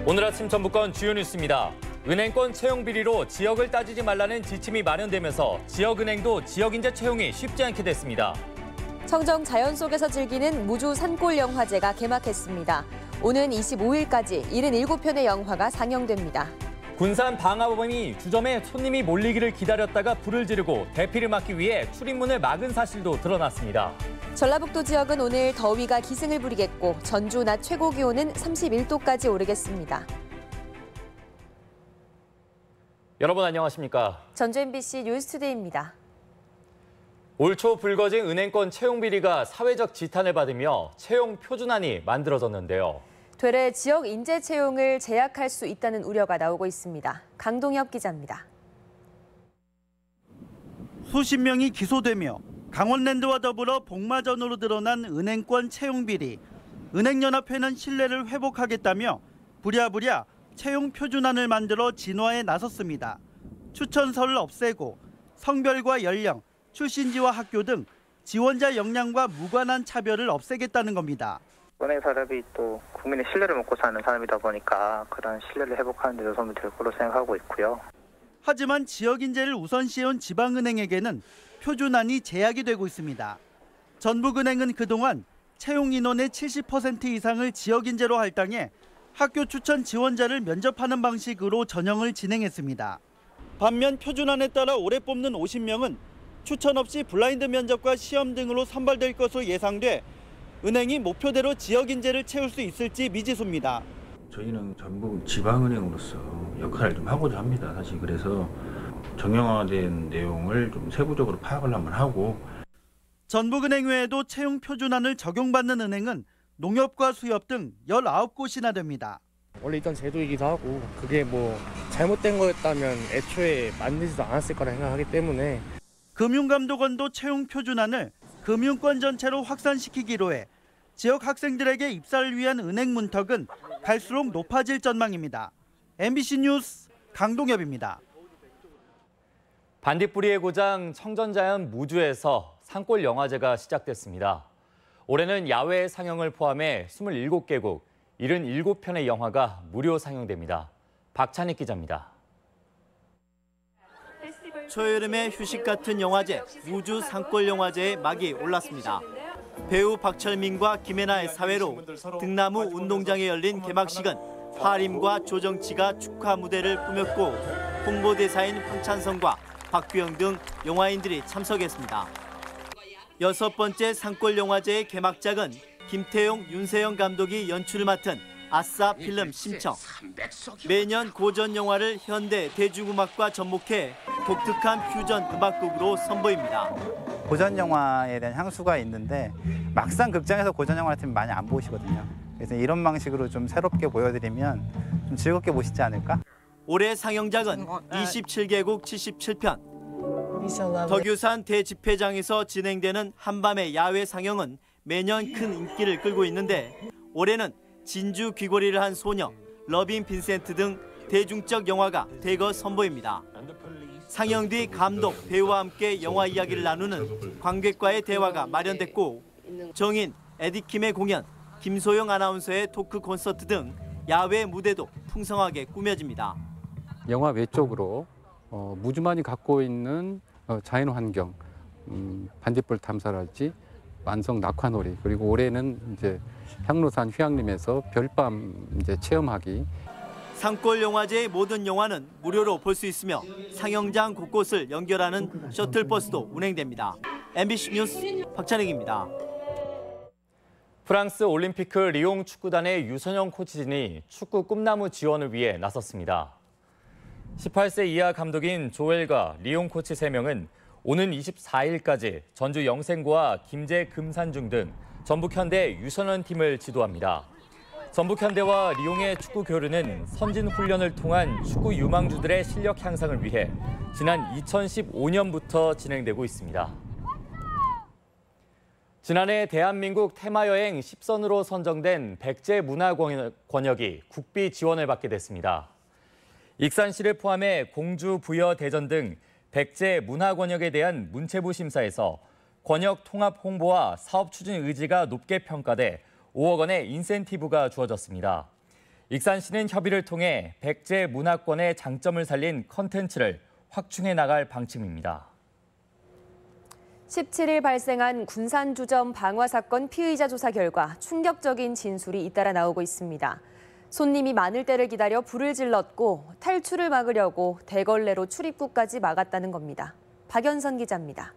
오늘 아침 전북권 주요 뉴스입니다. 은행권 채용 비리로 지역을 따지지 말라는 지침이 마련되면서 지역은행도 지역인재 채용이 쉽지 않게 됐습니다. 청정 자연 속에서 즐기는 무주 산골 영화제가 개막했습니다. 오는 25일까지 77편의 영화가 상영됩니다. 군산 방화범이 주점에 손님이 몰리기를 기다렸다가 불을 지르고 대피를 막기 위해 출입문을 막은 사실도 드러났습니다. 전라북도 지역은 오늘 더위가 기승을 부리겠고 전주 낮 최고 기온은 31도까지 오르겠습니다. 여러분 안녕하십니까? 전주 MBC 뉴스투데이입니다. 올 초 불거진 은행권 채용 비리가 사회적 지탄을 받으며 채용 표준안이 만들어졌는데요. 되레 지역 인재 채용을 제약할 수 있다는 우려가 나오고 있습니다. 강동엽 기자입니다. 수십 명이 기소되며 강원랜드와 더불어 복마전으로 드러난 은행권 채용 비리. 은행연합회는 신뢰를 회복하겠다며 부랴부랴 채용 표준안을 만들어 진화에 나섰습니다. 추천서를 없애고 성별과 연령, 출신지와 학교 등 지원자 역량과 무관한 차별을 없애겠다는 겁니다. 은행 산업이 또 국민의 신뢰를 먹고 사는 산업이다 보니까 그런 신뢰를 회복하는 데 도움이 될 거로 생각하고 있고요. 하지만 지역 인재를 우선시해온 지방은행에게는 표준안이 제약이 되고 있습니다. 전북은행은 그동안 채용 인원의 70% 이상을 지역 인재로 할당해 학교 추천 지원자를 면접하는 방식으로 전형을 진행했습니다. 반면 표준안에 따라 올해 뽑는 50명은 추천 없이 블라인드 면접과 시험 등으로 선발될 것으로 예상돼 은행이 목표대로 지역 인재를 채울 수 있을지 미지수입니다. 저희는 전북 지방은행으로서 역할을 좀 하고자 합니다. 사실 그래서 정형화된 내용을 좀 세부적으로 파악을 한번 하고. 전북은행 외에도 채용 표준안을 적용받는 은행은 농협과 수협 등 19곳이나 됩니다. 원래 있던 제도이기도 하고 그게 뭐 잘못된 거였다면 애초에 만들지도 않았을 거라 생각하기 때문에. 금융감독원도 채용 표준안을 금융권 전체로 확산시키기로 해 지역 학생들에게 입사를 위한 은행 문턱은 갈수록 높아질 전망입니다. MBC 뉴스 강동엽입니다. 반딧불이의 고장 청전자연 무주에서 산골 영화제가 시작됐습니다. 올해는 야외 상영을 포함해 27개국, 77편의 영화가 무료 상영됩니다. 박찬익 기자입니다. 초여름의 휴식 같은 영화제, 무주 산골 영화제에 막이 올랐습니다. 배우 박철민과 김혜나의 사회로 등나무 운동장에 열린 개막식은 하림과 조정치가 축하 무대를 꾸몄고 홍보대사인 황찬성과 박규영 등 영화인들이 참석했습니다. 6번째 산골 영화제의 개막작은 김태용, 윤세영 감독이 연출을 맡은 아싸 필름 심청. 매년 고전 영화를 현대 대중음악과 접목해 독특한 퓨전 음악극으로 선보입니다. 고전 영화에 대한 향수가 있는데 막상 극장에서 고전 영화 같으면 많이 안 보시거든요. 그래서 이런 방식으로 좀 새롭게 보여드리면 좀 즐겁게 보시지 않을까? 올해 상영작은 27개국 77편. 덕유산 대집회장에서 진행되는 한밤의 야외 상영은 매년 큰 인기를 끌고 있는데 올해는 진주 귀걸이를 한 소녀, 러빈 빈센트 등 대중적 영화가 대거 선보입니다. 상영 뒤 감독, 배우와 함께 영화 이야기를 나누는 관객과의 대화가 마련됐고 정인, 에디킴의 공연, 김소영 아나운서의 토크 콘서트 등 야외 무대도 풍성하게 꾸며집니다. 영화 외적으로 무주만이 갖고 있는 자연 환경, 반딧불 탐사랄지 완성 낙화놀이, 그리고 올해는 이제 향로산 휴양림에서 별밤 이제 체험하기. 산골 영화제의 모든 영화는 무료로 볼 수 있으며 상영장 곳곳을 연결하는 셔틀버스도 운행됩니다. MBC 뉴스 박찬익입니다. 프랑스 올림피크 리옹 축구단의 유선영 코치진이 축구 꿈나무 지원을 위해 나섰습니다. 18세 이하 감독인 조엘과 리옹 코치 3명은 오는 24일까지 전주 영생고와 김제 금산중 등 전북현대 유소년 팀을 지도합니다. 전북현대와 리옹의 축구 교류는 선진 훈련을 통한 축구 유망주들의 실력 향상을 위해 지난 2015년부터 진행되고 있습니다. 지난해 대한민국 테마여행 10선으로 선정된 백제 문화권역이 국비 지원을 받게 됐습니다. 익산시를 포함해 공주, 부여, 대전 등 백제 문화권역에 대한 문체부 심사에서 권역 통합 홍보와 사업 추진 의지가 높게 평가돼 5억 원의 인센티브가 주어졌습니다. 익산시는 협의를 통해 백제 문화권의 장점을 살린 컨텐츠를 확충해 나갈 방침입니다. 17일 발생한 군산주점 방화 사건 피의자 조사 결과 충격적인 진술이 잇따라 나오고 있습니다. 손님이 많을 때를 기다려 불을 질렀고 탈출을 막으려고 대걸레로 출입구까지 막았다는 겁니다. 박연선 기자입니다.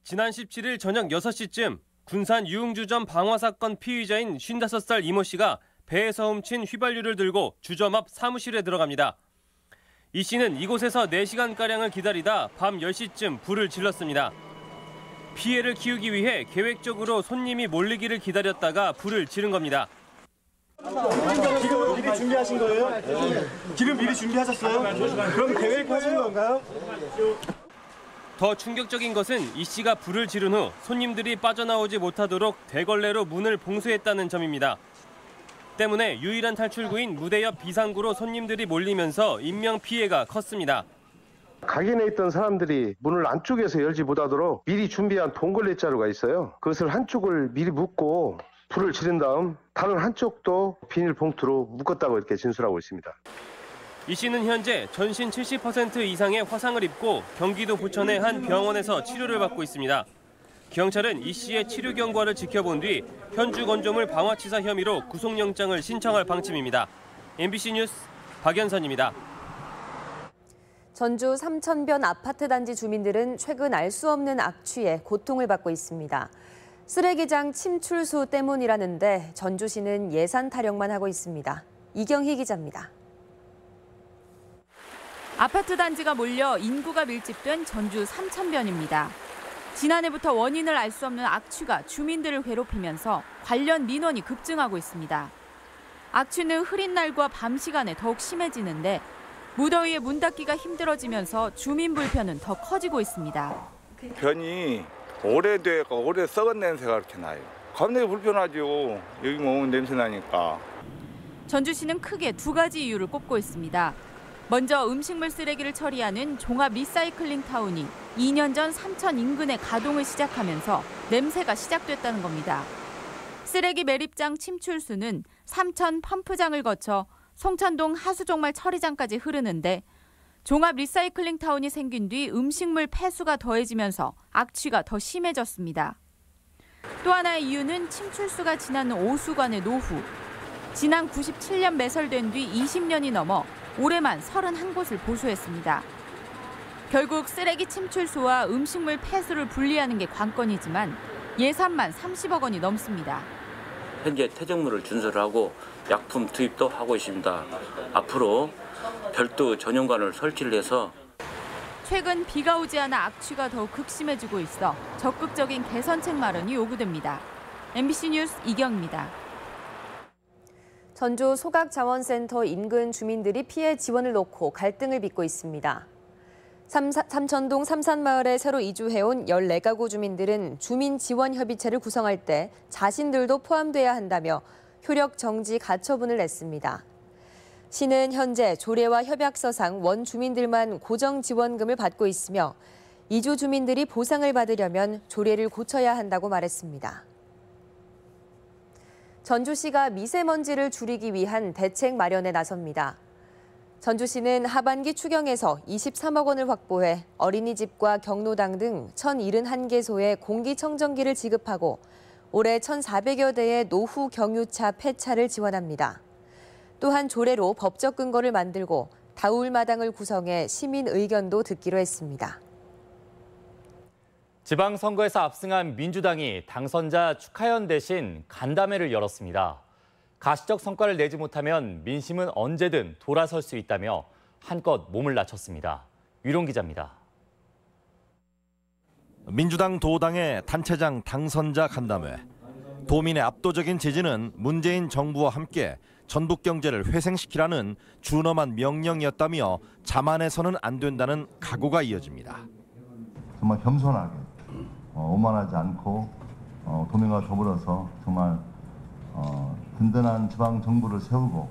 지난 17일 저녁 6시쯤 군산 유흥주점 방화 사건 피의자인 55살 이모 씨가 배에서 훔친 휘발유를 들고 주점 앞 사무실에 들어갑니다. 이 씨는 이곳에서 4시간가량을 기다리다 밤 10시쯤 불을 질렀습니다. 피해를 키우기 위해 계획적으로 손님이 몰리기를 기다렸다가 불을 지른 겁니다. 기름 미리 준비하신 거예요? 기름 미리 준비하셨어요? 그럼 계획하신 건가요? 더 충격적인 것은 이 씨가 불을 지른 후 손님들이 빠져나오지 못하도록 대걸레로 문을 봉쇄했다는 점입니다. 때문에 유일한 탈출구인 무대 옆 비상구로 손님들이 몰리면서 인명피해가 컸습니다. 가게 내에 있던 사람들이 문을 안쪽에서 열지 못하도록 미리 준비한 동걸레 자루가 있어요. 그것을 한쪽을 미리 묶고 불을 지른 다음 다른 한쪽도 비닐봉투로 묶었다고 이렇게 진술하고 있습니다. 이 씨는 현재 전신 70% 이상의 화상을 입고 경기도 부천의 한 병원에서 치료를 받고 있습니다. 경찰은 이 씨의 치료 경과를 지켜본 뒤 현주 건조물 방화치사 혐의로 구속영장을 신청할 방침입니다. MBC 뉴스 박연선입니다. 전주 삼천변 아파트 단지 주민들은 최근 알 수 없는 악취에 고통을 받고 있습니다. 쓰레기장 침출수 때문이라는데 전주시는 예산 타령만 하고 있습니다. 이경희 기자입니다. 아파트 단지가 몰려 인구가 밀집된 전주 삼천변입니다. 지난해부터 원인을 알 수 없는 악취가 주민들을 괴롭히면서 관련 민원이 급증하고 있습니다. 악취는 흐린 날과 밤 시간에 더욱 심해지는데 무더위에 문 닫기가 힘들어지면서 주민 불편은 더 커지고 있습니다. 변이 오래되고 오래 썩은 냄새가 그렇게 나요. 겁나게 불편하죠. 여기 오면 냄새 나니까. 전주시는 크게 2가지 이유를 꼽고 있습니다. 먼저 음식물 쓰레기를 처리하는 종합 리사이클링 타운이 2년 전 삼천 인근에 가동을 시작하면서 냄새가 시작됐다는 겁니다. 쓰레기 매립장 침출수는 삼천 펌프장을 거쳐 송천동 하수종말 처리장까지 흐르는데 종합 리사이클링 타운이 생긴 뒤 음식물 폐수가 더해지면서 악취가 더 심해졌습니다. 또 하나의 이유는 침출수가 지나는 오수관의 노후. 지난 97년 매설된 뒤 20년이 넘어 올해만 31곳을 보수했습니다. 결국 쓰레기 침출수와 음식물 폐수를 분리하는 게 관건이지만 예산만 30억 원이 넘습니다. 현재 퇴적물을 준설하고 약품 투입도 하고 있습니다. 앞으로 별도 전용관을 설치를 해서 최근 비가 오지 않아 악취가 더욱 극심해지고 있어 적극적인 개선책 마련이 요구됩니다. MBC 뉴스 이경입니다. 전주 소각자원센터 인근 주민들이 피해 지원을 놓고 갈등을 빚고 있습니다. 삼천동 삼산마을에 새로 이주해온 14가구 주민들은 주민지원협의체를 구성할 때 자신들도 포함돼야 한다며 효력 정지 가처분을 냈습니다. 시는 현재 조례와 협약서상 원주민들만 고정지원금을 받고 있으며 이주 주민들이 보상을 받으려면 조례를 고쳐야 한다고 말했습니다. 전주시가 미세먼지를 줄이기 위한 대책 마련에 나섭니다. 전주시는 하반기 추경에서 23억 원을 확보해 어린이집과 경로당 등 1,071개소에 공기청정기를 지급하고 올해 1,400여 대의 노후 경유차 폐차를 지원합니다. 또한 조례로 법적 근거를 만들고 다울마당을 구성해 시민 의견도 듣기로 했습니다. 지방선거에서 압승한 민주당이 당선자 축하연 대신 간담회를 열었습니다. 가시적 성과를 내지 못하면 민심은 언제든 돌아설 수 있다며 한껏 몸을 낮췄습니다. 유론 기자입니다. 민주당 도당의 단체장 당선자 간담회. 도민의 압도적인 지지는 문재인 정부와 함께 전북 경제를 회생시키라는 준엄한 명령이었다며 자만해서는 안 된다는 각오가 이어집니다. 정말 겸손하게 오만하지 않고 도민과 더불어서 정말 든든한 지방 정부를 세우고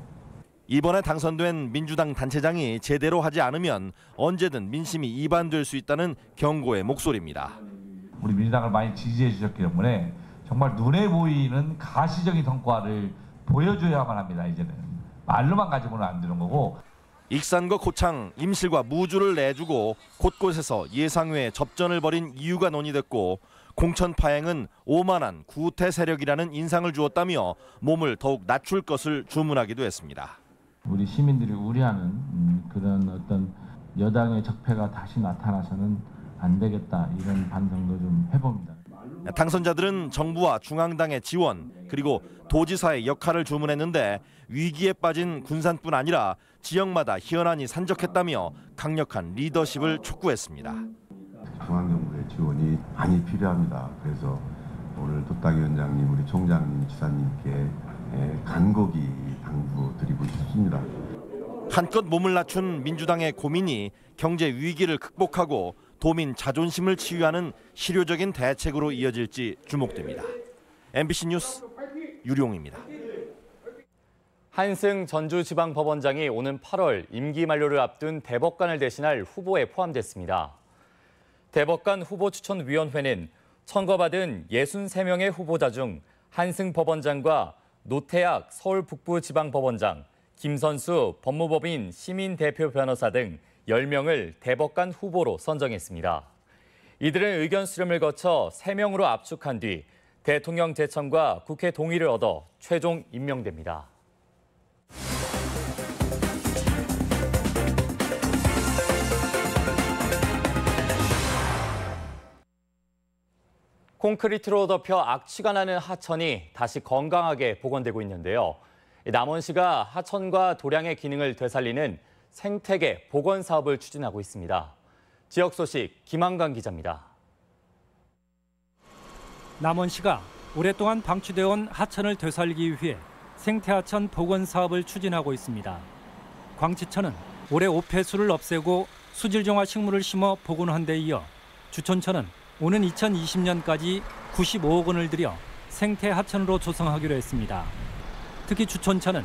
이번에 당선된 민주당 단체장이 제대로 하지 않으면 언제든 민심이 이반될 수 있다는 경고의 목소리입니다. 우리 민주당을 많이 지지해 주셨기 때문에 정말 눈에 보이는 가시적인 성과를 보여줘야만 합니다. 이제는 말로만 가지고는 안 되는 거고. 익산과 고창, 임실과 무주를 내주고 곳곳에서 예상외의 접전을 벌인 이유가 논의됐고 공천 파행은 오만한 구태 세력이라는 인상을 주었다며 몸을 더욱 낮출 것을 주문하기도 했습니다. 우리 시민들이 우려하는 그런 어떤 여당의 적폐가 다시 나타나서는 안 되겠다 이런 반성도 좀 해봅니다. 당선자들은 정부와 중앙당의 지원 그리고 도지사의 역할을 주문했는데 위기에 빠진 군산뿐 아니라 지역마다 현안이 산적했다며 강력한 리더십을 촉구했습니다. 중앙정부의 지원이 많이 필요합니다. 그래서 오늘 도당위원장님, 우리 총장님, 지사님께 간곡히 당부드리고 싶습니다. 한껏 몸을 낮춘 민주당의 고민이 경제 위기를 극복하고 도민 자존심을 치유하는 실효적인 대책으로 이어질지 주목됩니다. MBC 뉴스 유룡입니다. 한승 전주지방법원장이 오는 8월 임기 만료를 앞둔 대법관을 대신할 후보에 포함됐습니다. 대법관 후보추천위원회는 청거받은 63명의 후보자 중 한승 법원장과 노태학 서울북부지방법원장, 김선수 법무법인 시민대표 변호사 등 10명을 대법관 후보로 선정했습니다. 이들은 의견 수렴을 거쳐 3명으로 압축한 뒤 대통령 제청과 국회 동의를 얻어 최종 임명됩니다. 콘크리트로 덮여 악취가 나는 하천이 다시 건강하게 복원되고 있는데요. 남원시가 하천과 도량의 기능을 되살리는 생태계 복원 사업을 추진하고 있습니다. 지역 소식 김한강 기자입니다. 남원시가 오랫동안 방치되어 온 하천을 되살리기 위해 생태하천 복원 사업을 추진하고 있습니다. 광치천은 올해 오폐수를 없애고 수질정화 식물을 심어 복원한 데 이어 주천천은 오는 2020년까지 95억 원을 들여 생태하천으로 조성하기로 했습니다. 특히 주천천은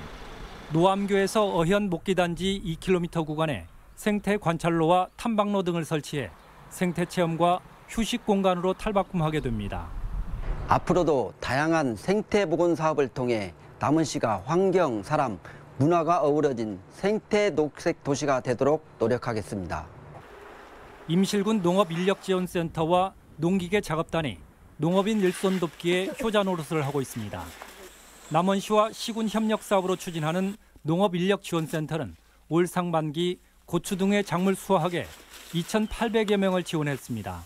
노암교에서 어현 목기단지 2km 구간에 생태 관찰로와 탐방로 등을 설치해 생태 체험과 휴식 공간으로 탈바꿈하게 됩니다. 앞으로도 다양한 생태 복원 사업을 통해 남원시가 환경, 사람, 문화가 어우러진 생태 녹색 도시가 되도록 노력하겠습니다. 임실군 농업인력지원센터와 농기계 작업단이 농업인 일손 돕기에 효자 노릇을 하고 있습니다. 남원시와 시군 협력 사업으로 추진하는 농업인력지원센터는 올 상반기 고추 등의 작물 수확에 2,800여 명을 지원했습니다.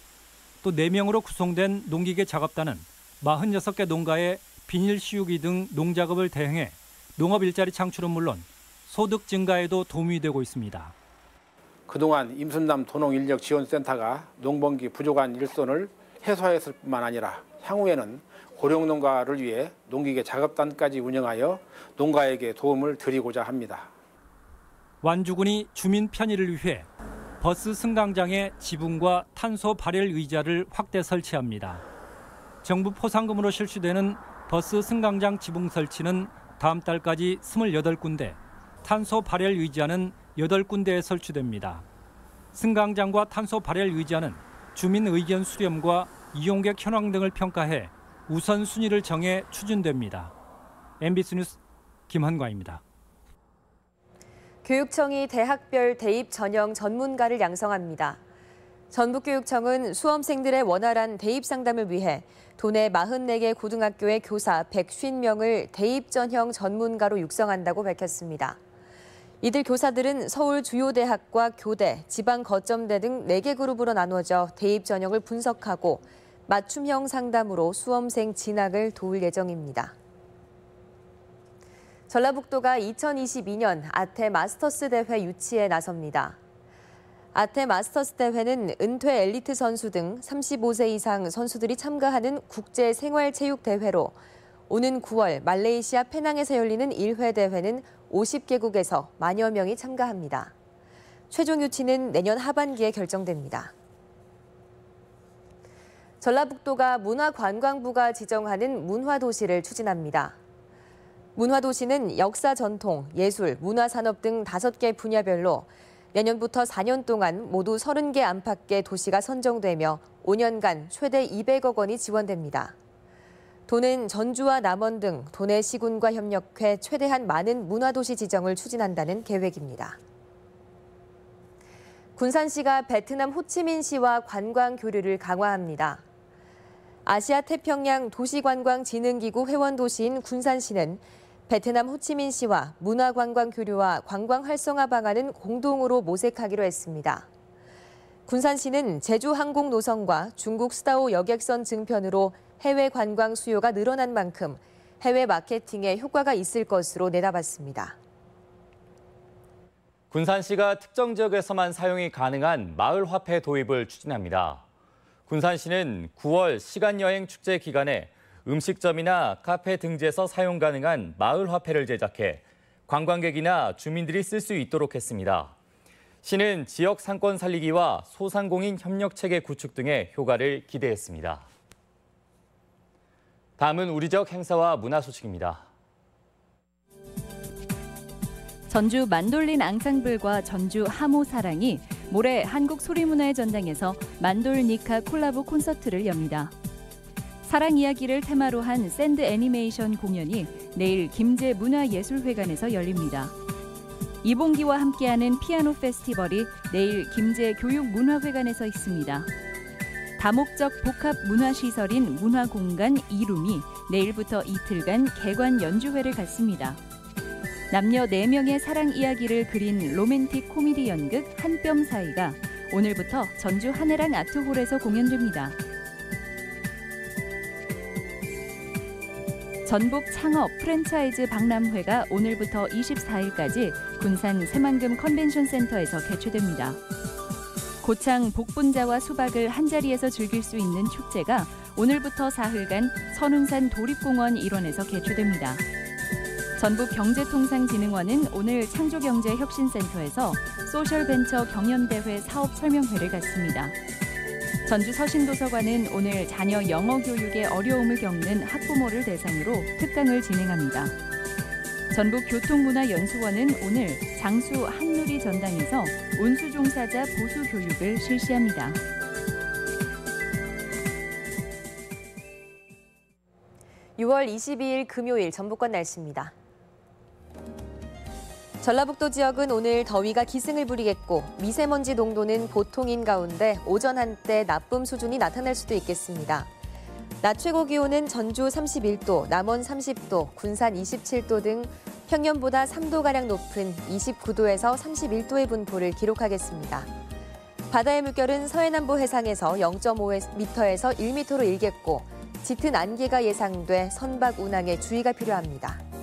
또 4명으로 구성된 농기계 작업단은 46개 농가에 비닐 씌우기 등 농작업을 대행해 농업 일자리 창출은 물론 소득 증가에도 도움이 되고 있습니다. 그동안 임순남 도농인력지원센터가 농번기 부족한 일손을 해소했을 뿐만 아니라 향후에는 고령농가를 위해 농기계 작업단까지 운영하여 농가에게 도움을 드리고자 합니다. 완주군이 주민 편의를 위해 버스 승강장에 지붕과 탄소 발열 의자를 확대 설치합니다. 정부 포상금으로 실시되는 버스 승강장 지붕 설치는 다음 달까지 28군데, 탄소 발열 의자는 8군데에 설치됩니다. 승강장과 탄소 발열 의자는 주민 의견 수렴과 이용객 현황 등을 평가해 우선순위를 정해 추진됩니다. MBC 뉴스 김한과입니다. 교육청이 대학별 대입 전형 전문가를 양성합니다. 전북교육청은 수험생들의 원활한 대입 상담을 위해 도내 44개 고등학교의 교사 150명을 대입 전형 전문가로 육성한다고 밝혔습니다. 이들 교사들은 서울 주요 대학과 교대, 지방 거점대 등 4개 그룹으로 나누어져 대입 전형을 분석하고 맞춤형 상담으로 수험생 진학을 도울 예정입니다. 전라북도가 2022년 아태 마스터스 대회 유치에 나섭니다. 아태 마스터스 대회는 은퇴 엘리트 선수 등 35세 이상 선수들이 참가하는 국제 생활체육 대회로 오는 9월 말레이시아 페낭에서 열리는 1회 대회는 50개국에서 만여 명이 참가합니다. 최종 유치는 내년 하반기에 결정됩니다. 전라북도가 문화관광부가 지정하는 문화도시를 추진합니다. 문화도시는 역사 전통, 예술, 문화산업 등 5개 분야별로 내년부터 4년 동안 모두 30개 안팎의 도시가 선정되며 5년간 최대 200억 원이 지원됩니다. 도는 전주와 남원 등 도내 시군과 협력해 최대한 많은 문화도시 지정을 추진한다는 계획입니다. 군산시가 베트남 호치민시와 관광 교류를 강화합니다. 아시아 태평양 도시관광진흥기구 회원도시인 군산시는 베트남 호치민시와 문화관광 교류와 관광 활성화 방안은 공동으로 모색하기로 했습니다. 군산시는 제주 항공 노선과 중국 스다오 여객선 증편으로 해외 관광 수요가 늘어난 만큼 해외 마케팅에 효과가 있을 것으로 내다봤습니다. 군산시가 특정 지역에서만 사용이 가능한 마을 화폐 도입을 추진합니다. 군산시는 9월 시간여행 축제 기간에 음식점이나 카페 등지에서 사용 가능한 마을 화폐를 제작해 관광객이나 주민들이 쓸 수 있도록 했습니다. 시는 지역 상권 살리기와 소상공인 협력 체계 구축 등의 효과를 기대했습니다. 다음은 우리 지역 행사와 문화 소식입니다. 전주 만돌린 앙상블과 전주 하모사랑이 모레 한국소리문화의 전당에서 만돌니카 콜라보 콘서트를 엽니다. 사랑 이야기를 테마로 한 샌드 애니메이션 공연이 내일 김제문화예술회관에서 열립니다. 이봉기와 함께하는 피아노 페스티벌이 내일 김제교육문화회관에서 있습니다. 다목적 복합문화시설인 문화공간 이룸이 내일부터 이틀간 개관 연주회를 갖습니다. 남녀 4명의 사랑 이야기를 그린 로맨틱 코미디 연극 한 뼘 사이가 오늘부터 전주 한해랑 아트홀에서 공연됩니다. 전북 창업 프랜차이즈 박람회가 오늘부터 24일까지 군산 새만금 컨벤션센터에서 개최됩니다. 고창 복분자와 수박을 한자리에서 즐길 수 있는 축제가 오늘부터 사흘간 선운산 도립공원 일원에서 개최됩니다. 전북경제통상진흥원은 오늘 창조경제혁신센터에서 소셜벤처 경연대회 사업 설명회를 갖습니다. 전주 서신도서관은 오늘 자녀 영어 교육에 어려움을 겪는 학부모를 대상으로 특강을 진행합니다. 전북교통문화연수원은 오늘 장수 한누리 전당에서 운수종사자 보수 교육을 실시합니다. (6월 22일) 금요일 전북권 날씨입니다. 전라북도 지역은 오늘 더위가 기승을 부리겠고 미세먼지 농도는 보통인 가운데 오전 한때 나쁨 수준이 나타날 수도 있겠습니다. 낮 최고 기온은 전주 31도, 남원 30도, 군산 27도 등 평년보다 3도가량 높은 29도에서 31도의 분포를 기록하겠습니다. 바다의 물결은 서해남부 해상에서 0.5m에서 1m로 일겠고 짙은 안개가 예상돼 선박 운항에 주의가 필요합니다.